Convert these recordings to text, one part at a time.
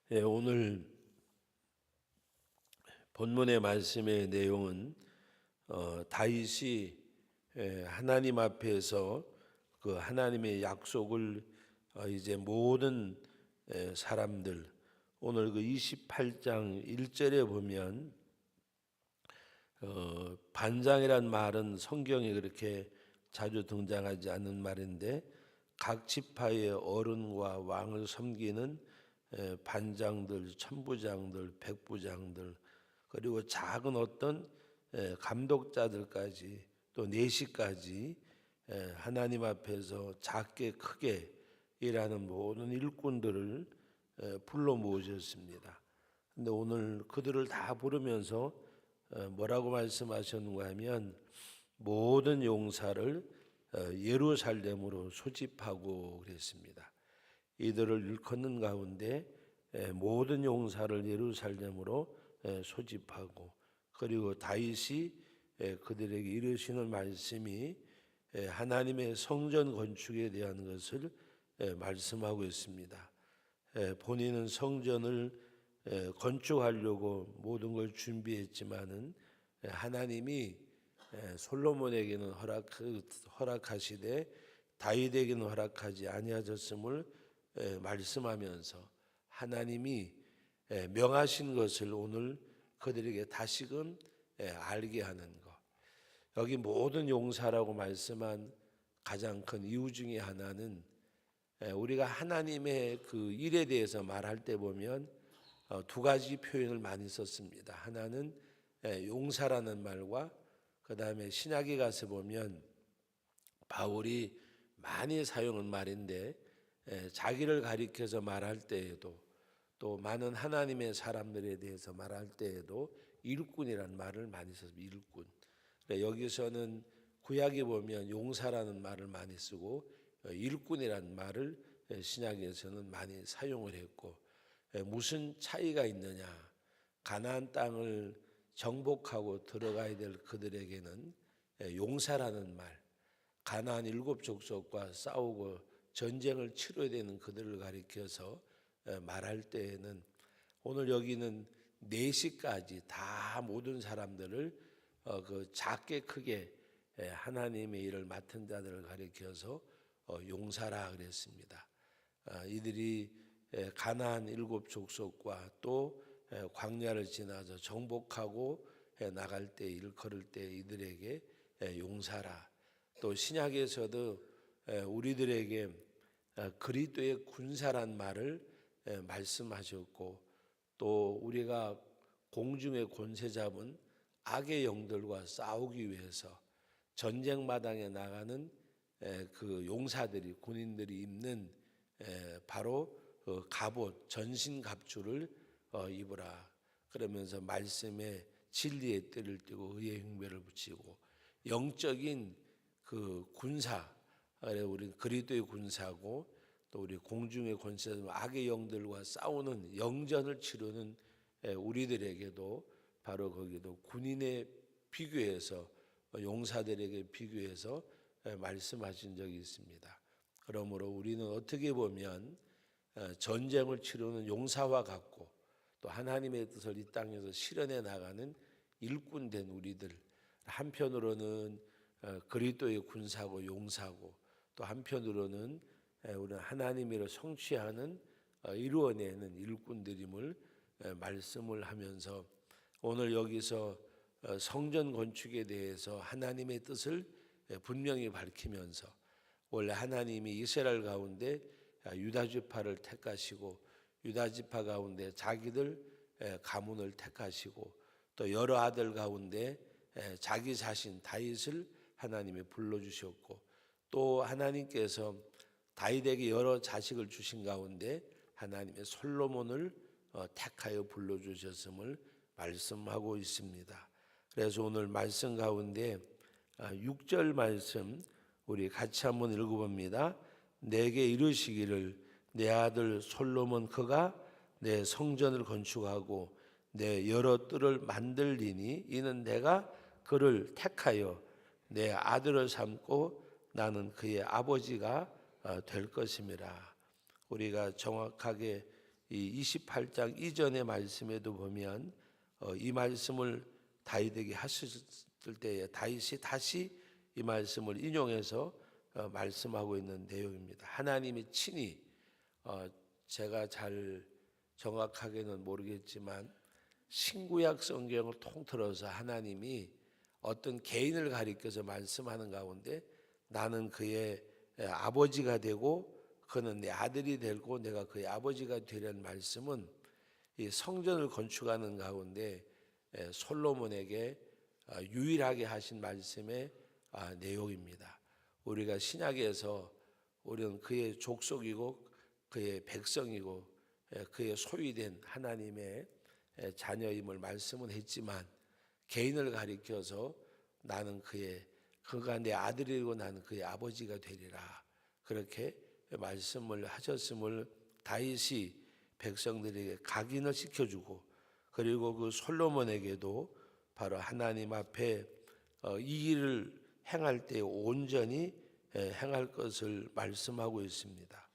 오늘 본문의 말씀의 내용은 다윗이 하나님 앞에서 그 하나님의 약속을 이제 모든 사람들, 오늘 그 28장 1절에 보면 반장이란 말은 성경에 그렇게 자주 등장하지 않는 말인데, 각 지파의 어른과 왕을 섬기는 반장들, 천부장들, 백부장들, 그리고 작은 어떤 감독자들까지, 또 내시까지 하나님 앞에서 작게 크게 일하는 모든 일꾼들을 불러 모으셨습니다. 근데 오늘 그들을 다 부르면서 뭐라고 말씀하셨는가 하면, 모든 용사를 예루살렘으로 소집하고 그랬습니다. 이들을 일컫는 가운데 모든 용사를 예루살렘으로 소집하고, 그리고 다윗이 그들에게 이르시는 말씀이 하나님의 성전 건축에 대한 것을 말씀하고 있습니다. 본인은 성전을 건축하려고 모든 걸 준비했지만은 하나님이 솔로몬에게는 허락하시되 다윗에게는 허락하지 아니하셨음을 말씀하면서, 하나님이 명하신 것을 오늘 그들에게 다시금 알게 하는 것. 여기 모든 용사라고 말씀한 가장 큰 이유 중에 하나는, 우리가 하나님의 그 일에 대해서 말할 때 보면 두 가지 표현을 많이 썼습니다. 하나는 용사라는 말과, 그 다음에 신약에 가서 보면 바울이 많이 사용한 말인데, 자기를 가리켜서 말할 때에도, 또 많은 하나님의 사람들에 대해서 말할 때에도 일꾼이라는 말을 많이 썼습니다. 일꾼. 여기서는 구약에 보면 용사라는 말을 많이 쓰고 일꾼이라는 말을 신약에서는 많이 사용을 했고, 무슨 차이가 있느냐? 가나안 땅을 정복하고 들어가야 될 그들에게는 용사라는 말, 가나안 7족속과 싸우고 전쟁을 치러야 되는 그들을 가리켜서 말할 때에는, 오늘 여기는 4시까지 다 모든 사람들을 그 작게 크게 하나님의 일을 맡은 자들을 가리켜서 용사라 그랬습니다. 이들이 가나안 7족속과 또 광야를 지나서 정복하고 나갈 때, 일컬을 때 이들에게 용사라. 또 신약에서도 우리들에게 그리스도의 군사란 말을 말씀하셨고, 또 우리가 공중의 권세 잡은 악의 영들과 싸우기 위해서 전쟁 마당에 나가는 그 용사들이, 군인들이 입는 바로 갑옷, 전신 갑주를 입으라. 그러면서 말씀에 진리의 띠를 띠고 의의 흉배를 붙이고, 영적인 그 군사, 우리 그리스도의 군사고, 또 우리 공중의 권세 악의 영들과 싸우는 영전을 치르는 우리들에게도 바로 거기도 군인의 비교해서, 용사들에게 비교해서 말씀하신 적이 있습니다. 그러므로 우리는 어떻게 보면 전쟁을 치르는 용사와 같고, 또 하나님의 뜻을 이 땅에서 실현해 나가는 일꾼된 우리들, 한편으로는 그리스도의 군사고 용사고, 또 한편으로는 우리는 하나님을 성취하는 이루어내는 일꾼들임을 말씀을 하면서, 오늘 여기서 성전 건축에 대해서 하나님의 뜻을 분명히 밝히면서, 원래 하나님이 이스라엘 가운데 유다 지파를 택하시고, 유다 지파 가운데 자기들 가문을 택하시고, 또 여러 아들 가운데 자기 자신 다윗을 하나님이 불러주셨고, 또 하나님께서 다윗에게 여러 자식을 주신 가운데 하나님의 솔로몬을 택하여 불러주셨음을 말씀하고 있습니다. 그래서 오늘 말씀 가운데 6절 말씀 우리 같이 한번 읽어봅니다. 내게 이르시기를, 내 아들 솔로몬 그가 내 성전을 건축하고 내 여러 뜰을 만들리니, 이는 내가 그를 택하여 내 아들을 삼고 나는 그의 아버지가 될 것임이라. 우리가 정확하게 이 28장 이전의 말씀에도 보면 이 말씀을 다윗에게 하셨을 때에 다윗이 다시 이 말씀을 인용해서 말씀하고 있는 내용입니다. 하나님이 친히 제가 잘 정확하게는 모르겠지만 신구약 성경을 통틀어서 하나님이 어떤 개인을 가리켜서 말씀하는 가운데 나는 그의 아버지가 되고 그는 내 아들이 되고 내가 그의 아버지가 되려는 말씀은 이 성전을 건축하는 가운데 솔로몬에게 유일하게 하신 말씀의 내용입니다. 우리가 신약에서 우리는 그의 족속이고 그의 백성이고 그의 소유된 하나님의 자녀임을 말씀은 했지만 개인을 가리켜서 나는 그가 내 아들이고 나는 그의 아버지가 되리라 그렇게 말씀을 하셨음을 다윗이 백성들에게 각인을 시켜주고 그리고 그 솔로몬에게도 바로 하나님 앞에 이 일을 행할 때 온전히 행할 것을 말씀하고 있습니다.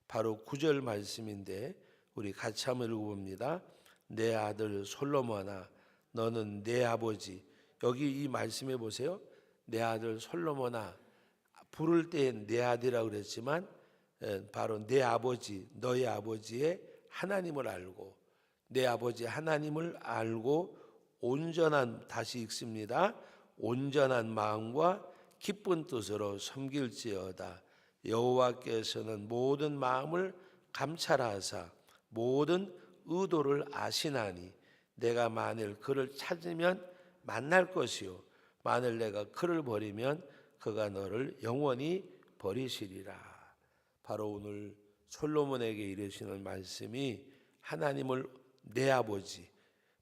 바로 9절 말씀인데 우리 같이 한번 읽어봅니다. 내 아들 솔로몬아 너는 내 아버지, 여기 이 말씀해 보세요. 내 아들 솔로몬아, 부를 때 내 아들이라고 그랬지만 바로 내 아버지, 너의 아버지의 하나님을 알고 내 아버지 하나님을 알고 온전한, 다시 읽습니다. 온전한 마음과 기쁜 뜻으로 섬길지어다. 여호와께서는 모든 마음을 감찰하사 모든 의도를 아시나니 내가 만일 그를 찾으면 만날 것이요 만일 내가 그를 버리면 그가 너를 영원히 버리시리라. 바로 오늘 솔로몬에게 이르시는 말씀이 하나님을 내 아버지,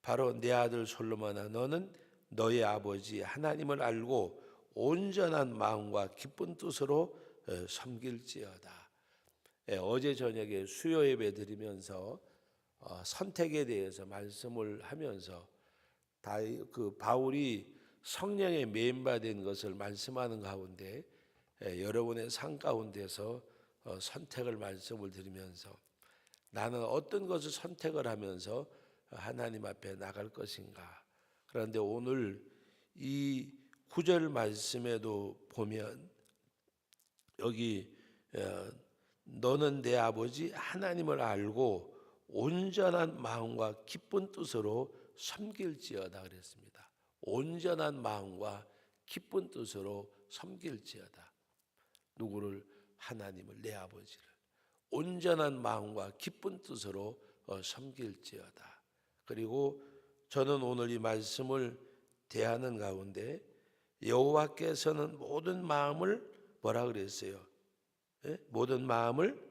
바로 내 아들 솔로몬아 너는 너의 아버지 하나님을 알고 온전한 마음과 기쁜 뜻으로 섬길지어다. 어제 저녁에 수요 예배 드리면서 선택에 대해서 말씀을 하면서 그 바울이 성령에 메인받은 것을 말씀하는 가운데 여러분의 삶 가운데서 선택을 말씀을 드리면서 나는 어떤 것을 선택을 하면서 하나님 앞에 나갈 것인가. 그런데 오늘 이 9절 말씀에도 보면 여기 너는 내 아버지 하나님을 알고 온전한 마음과 기쁜 뜻으로 섬길지어다 그랬습니다. 온전한 마음과 기쁜 뜻으로 섬길지어다. 누구를? 하나님을, 내 아버지를 온전한 마음과 기쁜 뜻으로 섬길지어다. 그리고 저는 오늘 이 말씀을 대하는 가운데 여호와께서는 모든 마음을 뭐라 그랬어요? 모든 마음을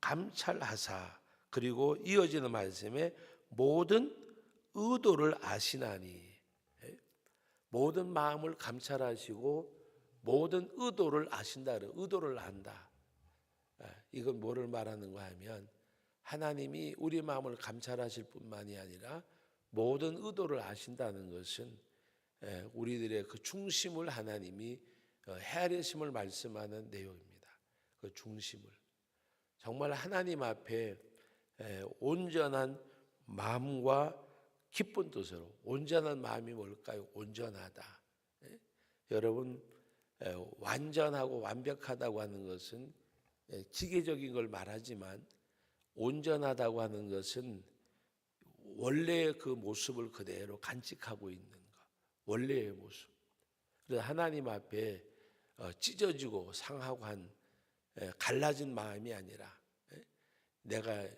감찰하사, 그리고 이어지는 말씀에 모든 의도를 아시나니, 모든 마음을 감찰하시고 모든 의도를 아신다. 의도를 안다. 이건 뭐를 말하는가 하면 하나님이 우리 마음을 감찰하실 뿐만이 아니라 모든 의도를 아신다는 것은 우리들의 그 중심을 하나님이 헤아리심을 말씀하는 내용입니다. 그 중심을 정말 하나님 앞에 온전한 마음과 기쁜 뜻으로, 온전한 마음이 뭘까요? 온전하다. 여러분, 완전하고 완벽하다고 하는 것은 기계적인 걸 말하지만 온전하다고 하는 것은 원래의 그 모습을 그대로 간직하고 있는 것, 원래의 모습. 그래서 하나님 앞에 찢어지고 상하고 한 갈라진 마음이 아니라 내가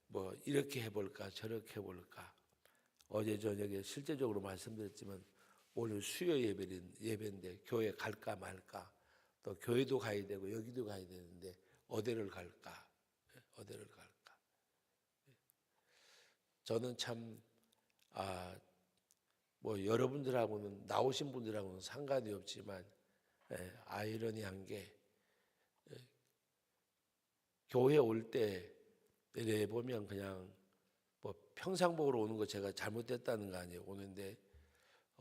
뭐 이렇게 해볼까 저렇게 해볼까. 어제 저녁에 실제적으로 말씀드렸지만 오늘 수요 예배인데 교회 갈까 말까, 또 교회도 가야 되고 여기도 가야 되는데 어디를 갈까, 어디를 갈까. 저는 참 뭐 여러분들하고는, 나오신 분들하고는 상관이 없지만 아이러니한 게 교회 올 때 보면 그냥 뭐 평상복으로 오는 거 제가 잘못됐다는 거 아니에요. 오는데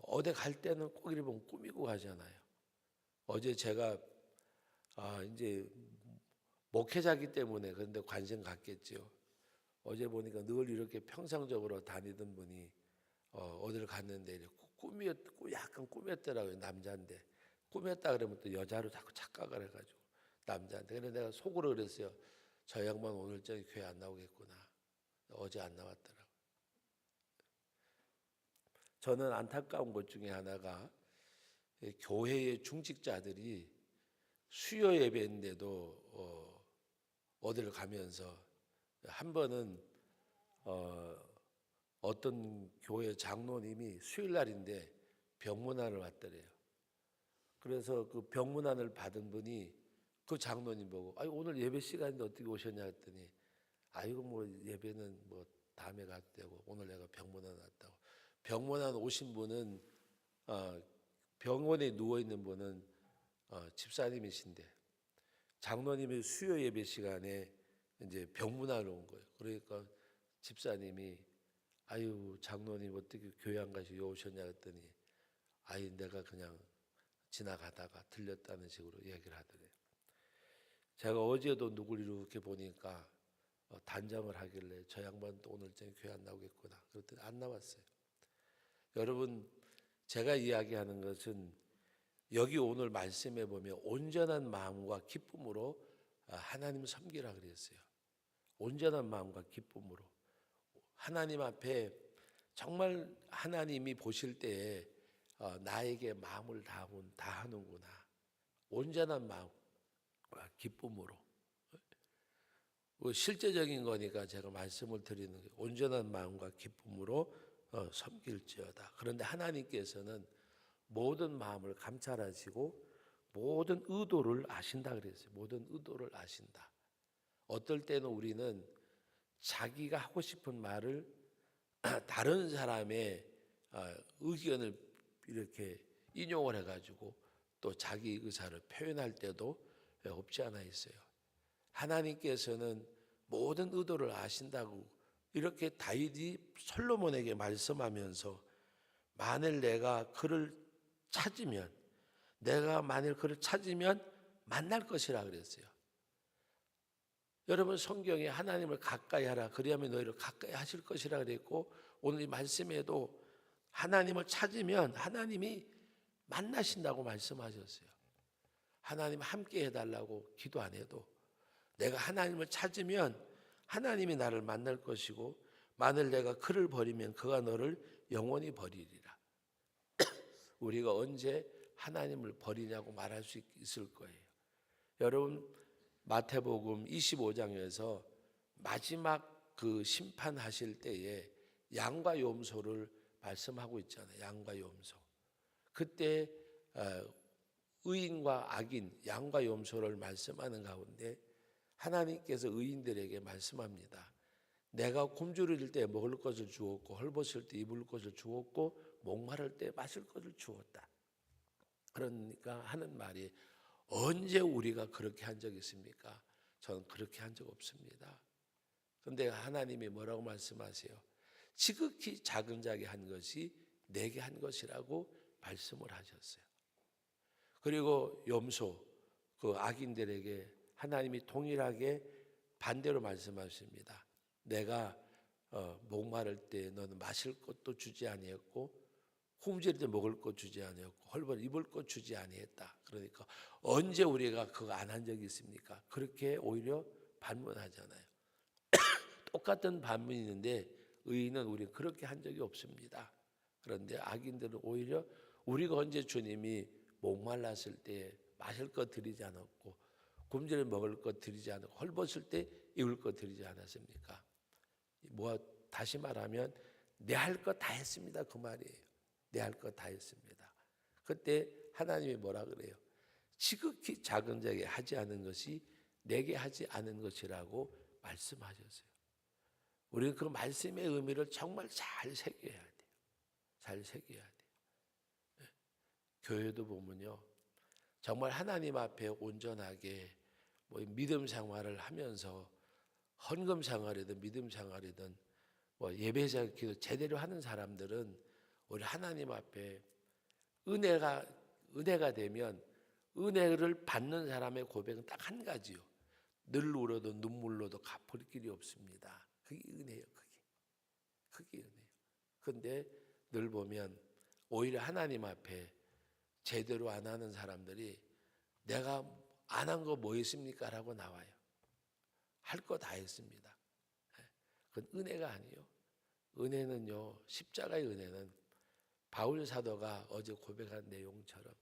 어디 갈 때는 꼭 이렇게 꾸미고 가잖아요. 어제 제가 이제 목회자기 때문에 그런데 관심 갖겠죠. 어제 보니까 늘 이렇게 평상적으로 다니던 분이 어디를 갔는데 이렇게 약간 꾸몄더라고요. 남자인데 꾸몄다 그러면 또 여자로 자꾸 착각을 해가지고 남자인데. 그래서 내가 속으로 그랬어요. 저 양반 오늘 저기 교회 안 나오겠구나. 어제 안 나왔더라고. 저는 안타까운 것 중에 하나가 교회의 중직자들이 수요 예배인데도 어디를 가면서 한 번은 어떤 교회 장로님이 수요일 날인데 병문안을 왔더래요. 그래서 그 병문안을 받은 분이 그 장로님 보고 아유 오늘 예배 시간인데 어떻게 오셨냐 했더니 아이고 뭐 예배는 뭐 다음에 가도 되고 오늘 내가 병문안 왔다고. 병문안 오신 분은 병원에 누워 있는 분은 집사님이신데 장로님이 수요 예배 시간에 이제 병문안을 온 거예요. 그러니까 집사님이 아유 장로님 어떻게 교회 안 가시고 오셨냐 했더니 아이 내가 그냥 지나가다가 들렸다는 식으로 얘기를 하더래요. 제가 어제도 누굴 이렇게 보니까 단정을 하길래 저 양반도 오늘 저녁 교회 안 나오겠구나. 그랬더니 안 나왔어요. 여러분 제가 이야기하는 것은 여기 오늘 말씀에 보면 온전한 마음과 기쁨으로 하나님 섬기라 그랬어요. 온전한 마음과 기쁨으로 하나님 앞에 정말 하나님이 보실 때에 나에게 마음을 다하는구나. 온전한 마음과 기쁨으로. 실제적인 거니까 제가 말씀을 드리는 거예요. 온전한 마음과 기쁨으로 섬길지어다. 그런데 하나님께서는 모든 마음을 감찰하시고 모든 의도를 아신다 그랬어요. 모든 의도를 아신다. 어떨 때는 우리는 자기가 하고 싶은 말을 다른 사람의 의견을 이렇게 인용을 해가지고 또 자기 의사를 표현할 때도 없지 않아 있어요. 하나님께서는 모든 의도를 아신다고 이렇게 다윗이 솔로몬에게 말씀하면서 만일 내가 그를 찾으면 내가 만일 그를 찾으면 만날 것이라 그랬어요. 여러분 성경에 하나님을 가까이 하라 그리하면 너희를 가까이 하실 것이라 그랬고 오늘 이 말씀에도 하나님을 찾으면 하나님이 만나신다고 말씀하셨어요. 하나님 함께 해달라고 기도 안 해도 내가 하나님을 찾으면 하나님이 나를 만날 것이고 만일 내가 그를 버리면 그가 너를 영원히 버리리라. 우리가 언제 하나님을 버리냐고 말할 수 있을 거예요. 여러분 마태복음 25장에서 마지막 그 심판하실 때에 양과 염소를 말씀하고 있잖아요. 양과 염소. 그때 의인과 악인, 양과 염소를 말씀하는 가운데 하나님께서 의인들에게 말씀합니다. 내가 굶주릴 때 먹을 것을 주었고 헐벗을 때 입을 것을 주었고 목마를 때 마실 것을 주었다. 그러니까 하는 말이 언제 우리가 그렇게 한 적 있습니까? 저는 그렇게 한 적 없습니다. 그런데 하나님이 뭐라고 말씀하세요? 지극히 작은 자에게 한 것이 내게 한 것이라고 말씀을 하셨어요. 그리고 염소, 그 악인들에게 하나님이 동일하게 반대로 말씀하십니다. 내가 목마를 때 너는 마실 것도 주지 아니했고 굶주릴 때 먹을 것 주지 아니했고 헐벗 입을 것 주지 아니했다. 그러니까 언제 우리가 그거 안 한 적이 있습니까? 그렇게 오히려 반문하잖아요. 똑같은 반문이 있는데 의인은 우리 그렇게 한 적이 없습니다. 그런데 악인들은 오히려 우리가 언제 주님이 목말랐을 때 마실 것 드리지 않았고 굶주려 먹을 것 드리지 않았고 헐벗을 때 입을 것 드리지 않았습니까? 다시 말하면 내 할 것 다 했습니다. 그 말이에요. 내 할 것 다 했습니다. 그때 하나님이 뭐라 그래요? 지극히 작은 자에게 하지 않은 것이 내게 하지 않은 것이라고 말씀하셨어요. 우리는 그 말씀의 의미를 정말 잘 새겨야 돼요. 잘 새겨야 돼요. 교회도 보면요, 정말 하나님 앞에 온전하게 믿음 생활을 하면서 헌금 생활이든 믿음 생활이든 예배자 기도 제대로 하는 사람들은 우리 하나님 앞에 은혜가 되면 은혜를 받는 사람의 고백은 딱 한 가지요. 늘 울어도 눈물로도 갚을 길이 없습니다. 그게 은혜예요. 그게 은혜예요. 그런데 늘 보면 오히려 하나님 앞에 제대로 안 하는 사람들이 내가 안 한 거 뭐 있습니까? 라고 나와요. 할 거 다 했습니다. 그건 은혜가 아니에요. 은혜는요, 십자가의 은혜는 바울 사도가 어제 고백한 내용처럼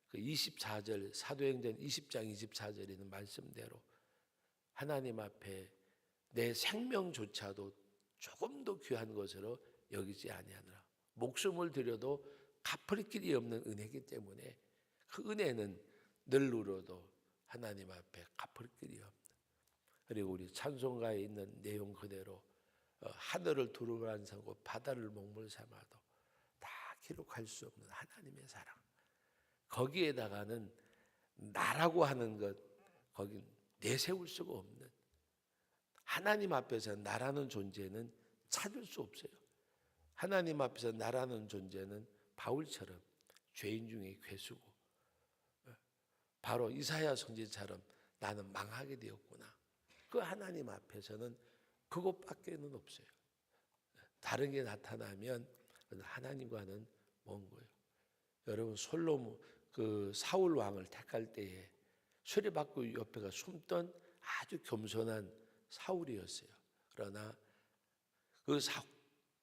그 24절 사도행전 20장 24절에 있는 말씀대로 하나님 앞에 내 생명조차도 조금도 귀한 것으로 여기지 아니하노라. 목숨을 들여도 갚을 길이 없는 은혜이기 때문에 그 은혜는 늘 울어도 하나님 앞에 갚을 길이 없는. 그리고 우리 찬송가에 있는 내용 그대로 하늘을 두루만사고 바다를 먹물 삼아도 다 기록할 수 없는 하나님의 사랑. 거기에다가는 나라고 하는 것, 거긴 내세울 수가 없는, 하나님 앞에서 나라는 존재는 찾을 수 없어요. 하나님 앞에서 나라는 존재는 바울처럼 죄인 중에 괴수고, 바로 이사야 선지자처럼 나는 망하게 되었구나. 그 하나님 앞에서는 그것밖에는 없어요. 다른 게 나타나면 하나님과는 먼 거예요. 여러분 솔로몬 그 사울 왕을 택할 때에 수레바퀴 옆에가 숨던 아주 겸손한 사울이었어요. 그러나 그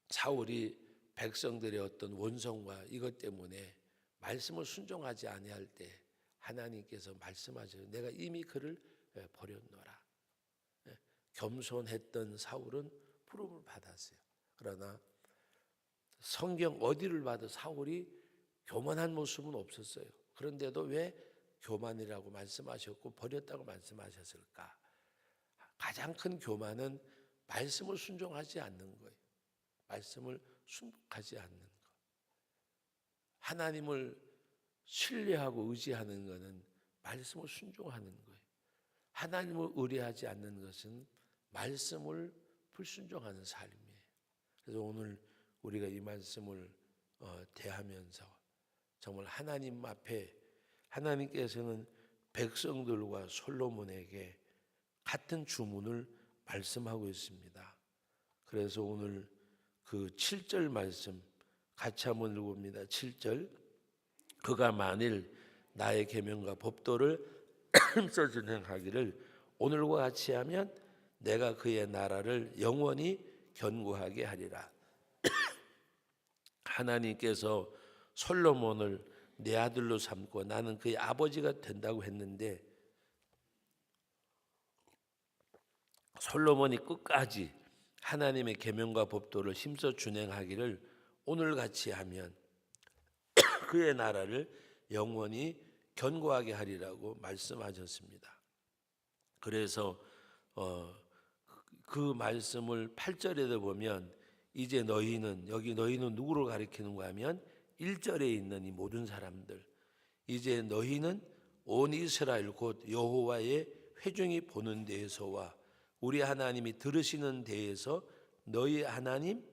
사울이 백성들의 어떤 원성과 이것 때문에 말씀을 순종하지 아니할 때 하나님께서 말씀하셔요. 내가 이미 그를 버렸노라. 겸손했던 사울은 부름을 받았어요. 그러나 성경 어디를 봐도 사울이 교만한 모습은 없었어요. 그런데도 왜 교만이라고 말씀하셨고 버렸다고 말씀하셨을까? 가장 큰 교만은 말씀을 순종하지 않는 거예요. 말씀을 순종하지 않는 것. 하나님을 신뢰하고 의지하는 것은 말씀을 순종하는 거예요. 하나님을 의뢰하지 않는 것은 말씀을 불순종하는 삶이에요. 그래서 오늘 우리가 이 말씀을 대하면서 정말 하나님 앞에 하나님께서는 백성들과 솔로몬에게 같은 주문을 말씀하고 있습니다. 그래서 오늘 그 7절 말씀 같이 한번 읽어봅니다. 7절 그가 만일 나의 계명과 법도를 힘써 진행하기를 오늘과 같이 하면 내가 그의 나라를 영원히 견고하게 하리라. 하나님께서 솔로몬을 내 아들로 삼고 나는 그의 아버지가 된다고 했는데 솔로몬이 끝까지 하나님의 계명과 법도를 힘써 준행하기를 오늘같이 하면 그의 나라를 영원히 견고하게 하리라고 말씀하셨습니다. 그래서 그 말씀을 8절에도 보면 이제 너희는, 여기 너희는 누구를 가리키는가 하면 1절에 있는 이 모든 사람들, 이제 너희는 온 이스라엘 곧 여호와의 회중이 보는 데에서와 우리 하나님이 들으시는 데에서 너희 하나님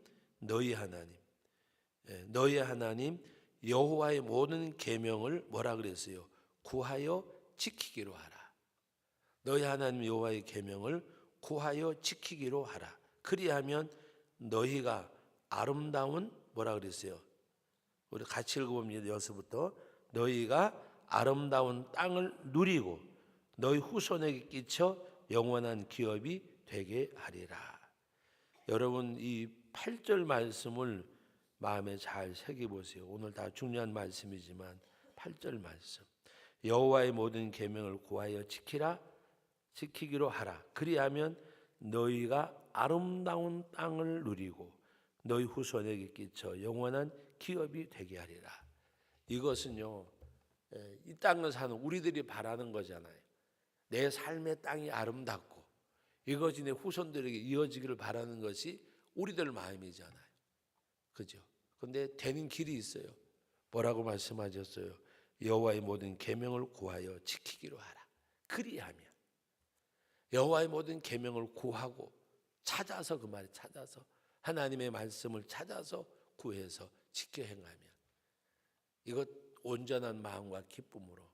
여호와의 모든 계명을 뭐라 그랬어요? 구하여 지키기로 하라. 너희 하나님 여호와의 계명을 구하여 지키기로 하라. 그리하면 너희가 아름다운 뭐라 그랬어요? 우리 같이 읽어봅니다. 여기서부터 너희가 아름다운 땅을 누리고 너희 후손에게 끼쳐 영원한 기업이 되게 하리라. 여러분 이 8절 말씀을 마음에 잘 새겨보세요. 오늘 다 중요한 말씀이지만 8절 말씀 여호와의 모든 계명을 구하여 지키기로 하라. 그리하면 너희가 아름다운 땅을 누리고 너희 후손에게 끼쳐 영원한 기업이 되게 하리라. 이것은요 이 땅을 사는 우리들이 바라는 거잖아요. 내 삶의 땅이 아름답고 이것이 내 후손들에게 이어지기를 바라는 것이 우리들 마음이잖아요. 그죠? 근데 되는 길이 있어요. 뭐라고 말씀하셨어요? 여호와의 모든 계명을 구하여 지키기로 하라. 그리하면 여호와의 모든 계명을 구하고 찾아서 그 말이 찾아서 하나님의 말씀을 찾아서 구해서 지켜 행하면 이것 온전한 마음과 기쁨으로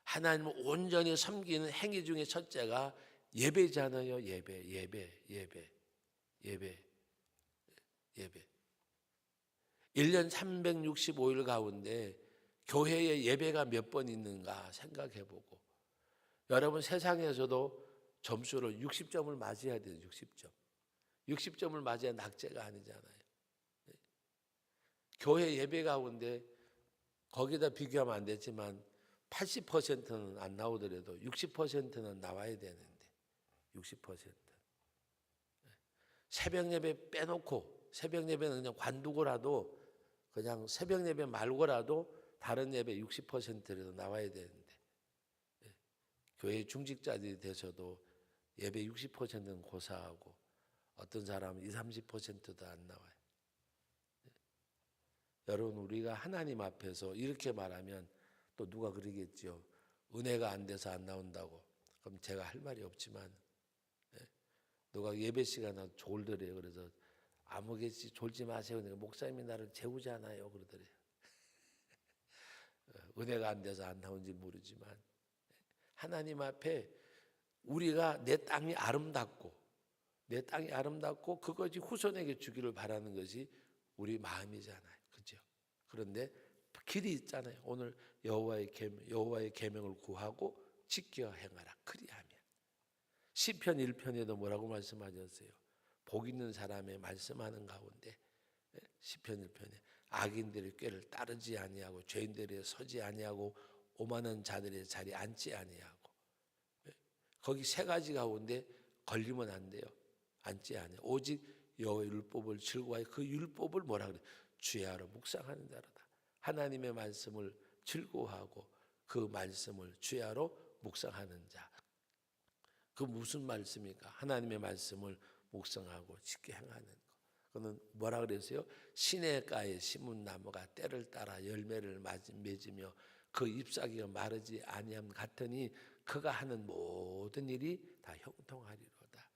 하나님을 온전히 섬기는 행위 중에 첫째가 예배잖아요. 예배. 1년 365일 가운데 교회에 예배가 몇 번 있는가 생각해보고, 여러분 세상에서도 점수를 60점을 맞아야 돼요. 60점을 맞아야 낙제가 아니잖아요. 교회 예배 가운데 거기다 비교하면 안 되지만 80%는 안 나오더라도 60%는 나와야 되는데, 60%. 새벽 예배 빼놓고, 새벽 예배는 그냥 관두고라도, 그냥 새벽 예배 말고라도 다른 예배 60%라도 나와야 되는데, 교회 중직자들이 돼서도 예배 60%는 고사하고 어떤 사람은 20, 30%도 안 나와요. 여러분, 우리가 하나님 앞에서 이렇게 말하면 또 누가 그러겠죠. 은혜가 안 돼서 안 나온다고. 그럼 제가 할 말이 없지만, 누가 예배 시간에 졸더래요. 그래서 아무개지 졸지 마세요. 그러니까 목사님이 나를 재우잖아요. 그러더래요. 은혜가 안 돼서 안 나온지 모르지만, 하나님 앞에 우리가 내 땅이 아름답고 그것이 후손에게 주기를 바라는 것이 우리 마음이잖아요. 그죠? 그런데 길이 있잖아요. 오늘 여호와의 계명을 구하고 지켜 행하라. 그리하면. 시편 1편에도 뭐라고 말씀하셨어요? 복 있는 사람의 말씀하는 가운데, 시편 1편에 악인들의 꾀를 따르지 아니하고 죄인들의 서지 아니하고 오만한 자들의 자리에 앉지 아니하고, 거기 세 가지 가운데 걸리면 안 돼요. 앉지 아니하고 오직 여호와의 율법을 즐거워하여 그 율법을 뭐라 그래? 주야로 묵상하는 자로다. 하나님의 말씀을 즐거워하고 그 말씀을 주야로 묵상하는 자. 그 무슨 말씀입니까? 하나님의 말씀을 묵상하고 지켜 행하는 것. 그는 뭐라 그랬어요? 시냇가에 심은 나무가 때를 따라 열매를 맺으며 그 잎사귀가 마르지 아니함 같으니 그가 하는 모든 일이 다 형통하리로다.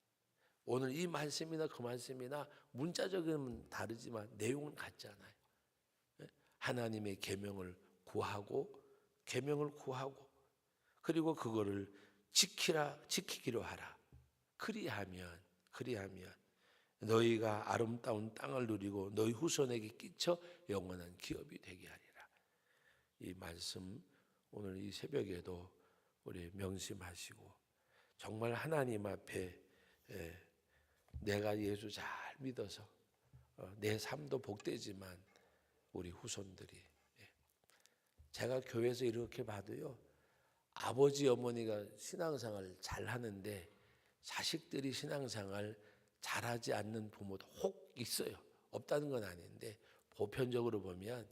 오늘 이 말씀이나 그 말씀이나 문자적으로는 다르지만 내용은 같잖아요. 하나님의 계명을 구하고 그리고 그거를 지키기로 하라. 그리하면 너희가 아름다운 땅을 누리고 너희 후손에게 끼쳐 영원한 기업이 되게 하리라. 이 말씀 오늘 이 새벽에도 우리 명심하시고, 정말 하나님 앞에 내가 예수 잘 믿어서 내 삶도 복되지만 우리 후손들이, 제가 교회에서 이렇게 봐도요, 아버지 어머니가 신앙생활을 잘하는데 자식들이 신앙생활 잘하지 않는 부모도 혹 있어요. 없다는 건 아닌데 보편적으로 보면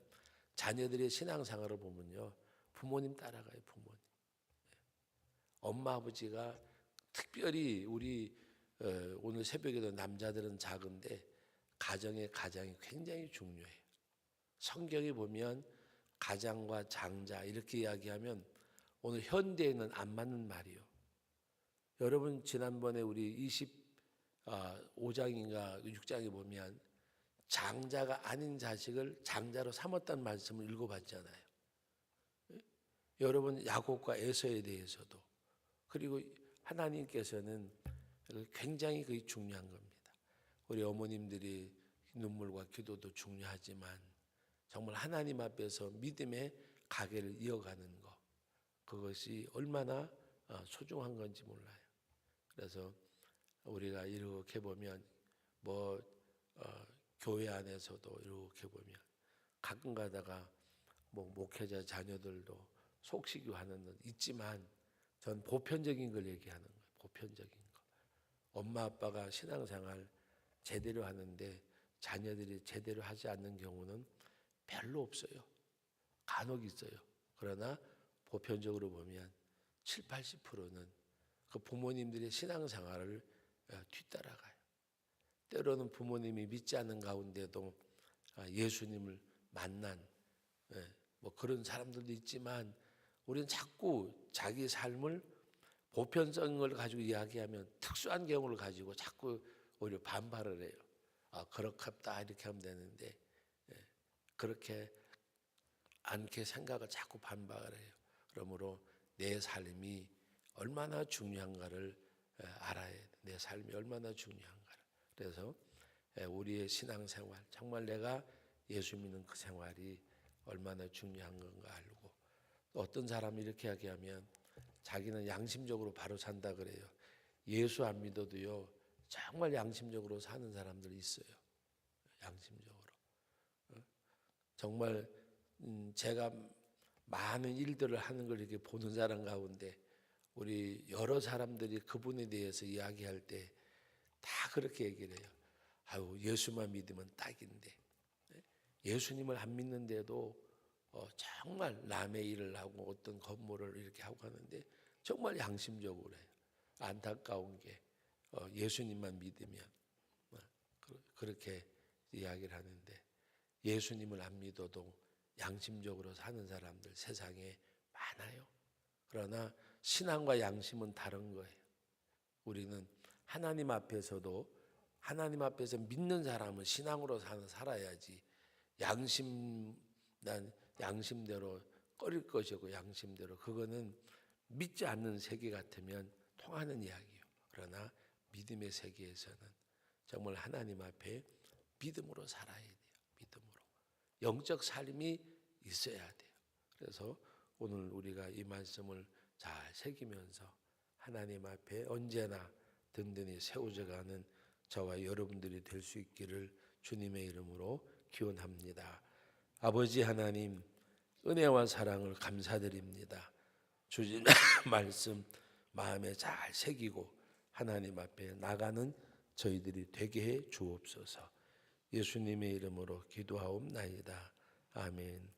자녀들의 신앙생활을 보면요, 부모님 따라가요. 부모님. 엄마 아버지가 특별히 우리 오늘 새벽에도 남자들은 작은데 가정이 굉장히 중요해요. 성경에 보면 가장과 장자 이렇게 이야기하면 오늘 현대에는 안 맞는 말이요. 여러분 지난번에 우리 25장인가 6장에 보면 장자가 아닌 자식을 장자로 삼았다는 말씀을 읽어봤잖아요. 여러분 야곱과 에서에 대해서도, 그리고 하나님께서는 굉장히 그게 중요한 겁니다. 우리 어머님들이 눈물과 기도도 중요하지만 정말 하나님 앞에서 믿음의 가게를 이어가는 것, 그것이 얼마나 소중한 건지 몰라요. 그래서 우리가 이렇게 보면 교회 안에서도 이렇게 보면 가끔 가다가 목회자 자녀들도 속시교하는 건 있지만 전 보편적인 걸 얘기하는 거예요. 보편적인 거. 엄마 아빠가 신앙생활 제대로 하는데 자녀들이 제대로 하지 않는 경우는 별로 없어요. 간혹 있어요. 그러나 보편적으로 보면 7, 80%는 그 부모님들의 신앙생활을 뒤따라가요. 때로는 부모님이 믿지 않는 가운데도 예수님을 만난 그런 사람들도 있지만, 우리는 자꾸 자기 삶을 보편적인 걸 가지고 이야기하면 특수한 경우를 가지고 자꾸 오히려 반발을 해요. 그렇겠다 이렇게 하면 되는데 그렇게 않게 생각을 자꾸 반박을 해요. 그러므로 내 삶이 얼마나 중요한가를 알아야 돼. 내 삶이 얼마나 중요한가. 그래서 우리의 신앙생활, 정말 내가 예수 믿는 그 생활이 얼마나 중요한 건가 알고, 또 어떤 사람이 이렇게 이야기하면 자기는 양심적으로 바로 산다 그래요. 예수 안 믿어도요 정말 양심적으로 사는 사람들이 있어요. 양심적으로. 정말 제가 많은 일들을 하는 걸 이렇게 보는 사람 가운데 우리 여러 사람들이 그분에 대해서 이야기할 때 다 그렇게 얘기를 해요. 아유, 예수만 믿으면 딱인데, 예수님을 안 믿는데도 정말 남의 일을 하고 어떤 건물을 이렇게 하고 하는데 정말 양심적으로 해요. 안타까운 게 예수님만 믿으면 그렇게 이야기를 하는데, 예수님을 안 믿어도 양심적으로 사는 사람들 세상에 많아요. 그러나 신앙과 양심은 다른 거예요. 우리는 하나님 앞에서도, 하나님 앞에서 믿는 사람은 신앙으로 살아야지, 난 양심대로 꺼릴 것이고 양심대로, 그거는 믿지 않는 세계 같으면 통하는 이야기예요. 그러나 믿음의 세계에서는 정말 하나님 앞에 믿음으로 살아야 돼요. 믿음으로. 영적 삶이 있어야 돼요. 그래서 오늘 우리가 이 말씀을 잘 새기면서 하나님 앞에 언제나 든든히 세워져 가는 저와 여러분들이 될 수 있기를 주님의 이름으로 기원합니다. 아버지 하나님, 은혜와 사랑을 감사드립니다. 주님 말씀 마음에 잘 새기고 하나님 앞에 나가는 저희들이 되게 해 주옵소서. 예수님의 이름으로 기도하옵나이다. 아멘.